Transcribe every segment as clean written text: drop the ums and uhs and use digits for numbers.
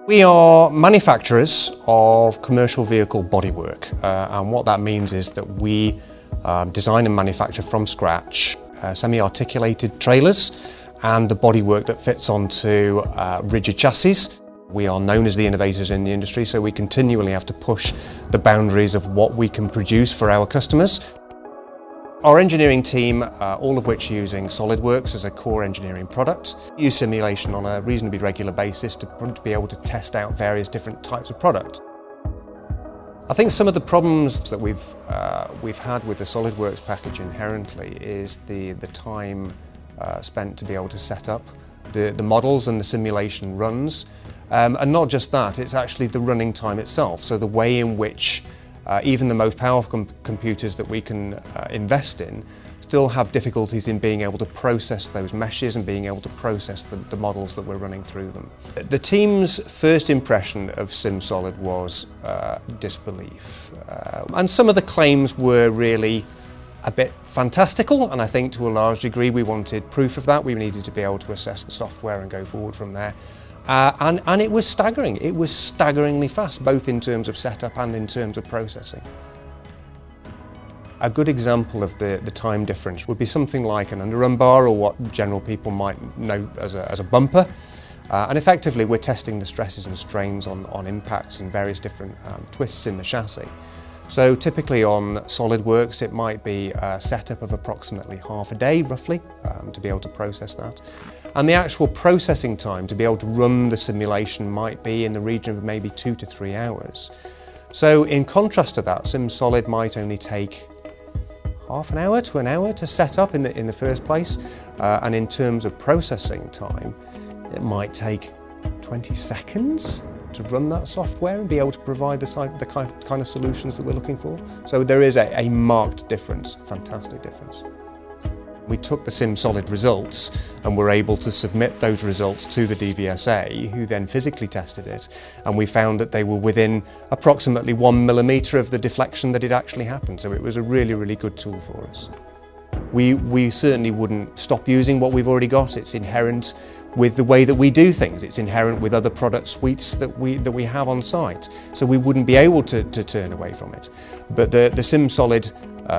We are manufacturers of commercial vehicle bodywork, and what that means is that we design and manufacture from scratch semi-articulated trailers and the bodywork that fits onto rigid chassis. We are known as the innovators in the industry, so we continually have to push the boundaries of what we can produce for our customers. Our engineering team, all of which using SolidWorks as a core engineering product, use simulation on a reasonably regular basis to be able to test out various different types of product. I think some of the problems that we've had with the SolidWorks package inherently is the time spent to be able to set up the models and the simulation runs. And not just that, it's actually the running time itself, so the way in which even the most powerful computers that we can invest in still have difficulties in being able to process those meshes and being able to process the models that we're running through them. The team's first impression of SimSolid was disbelief. And some of the claims were really a bit fantastical, and I think to a large degree we wanted proof of that. We needed to be able to assess the software and go forward from there. And it was staggering. It was staggeringly fast, both in terms of setup and in terms of processing. A good example of the time difference would be something like an underrun bar, or what general people might know as a bumper. And effectively we're testing the stresses and strains on impacts and various different twists in the chassis. So typically on SolidWorks it might be a setup of approximately half a day roughly to be able to process that. And the actual processing time to be able to run the simulation might be in the region of maybe 2 to 3 hours. So in contrast to that, SimSolid might only take half an hour to an hour to set up in the first place, and in terms of processing time it might take 20 seconds to run that software and be able to provide the kind of solutions that we're looking for. So there is a marked difference, fantastic difference. We took the SimSolid results and were able to submit those results to the DVSA, who then physically tested it, and we found that they were within approximately 1 millimetre of the deflection that had actually happened, so it was a really, really good tool for us. We certainly wouldn't stop using what we've already got. It's inherent with the way that we do things. It's inherent with other product suites that we have on site, so we wouldn't be able to turn away from it. But the SimSolid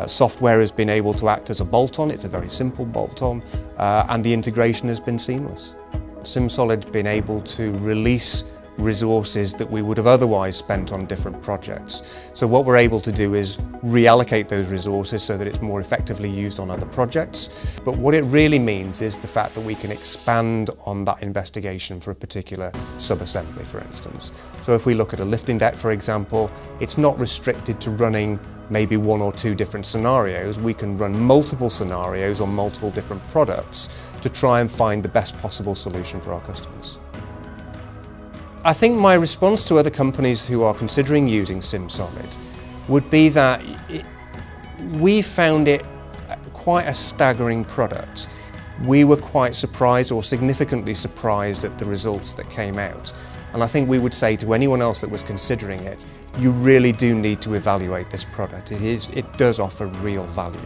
software has been able to act as a bolt-on. It's a very simple bolt-on, and the integration has been seamless. SimSolid has been able to release resources that we would have otherwise spent on different projects. So what we're able to do is reallocate those resources so that it's more effectively used on other projects. But what it really means is the fact that we can expand on that investigation for a particular sub-assembly, for instance. So if we look at a lifting deck, for example, it's not restricted to running maybe 1 or 2 different scenarios. We can run multiple scenarios on multiple different products to try and find the best possible solution for our customers. I think my response to other companies who are considering using SimSolid would be that we found it quite a staggering product. We were quite surprised, or significantly surprised, at the results that came out. And I think we would say to anyone else that was considering it, you really do need to evaluate this product. It does offer real value.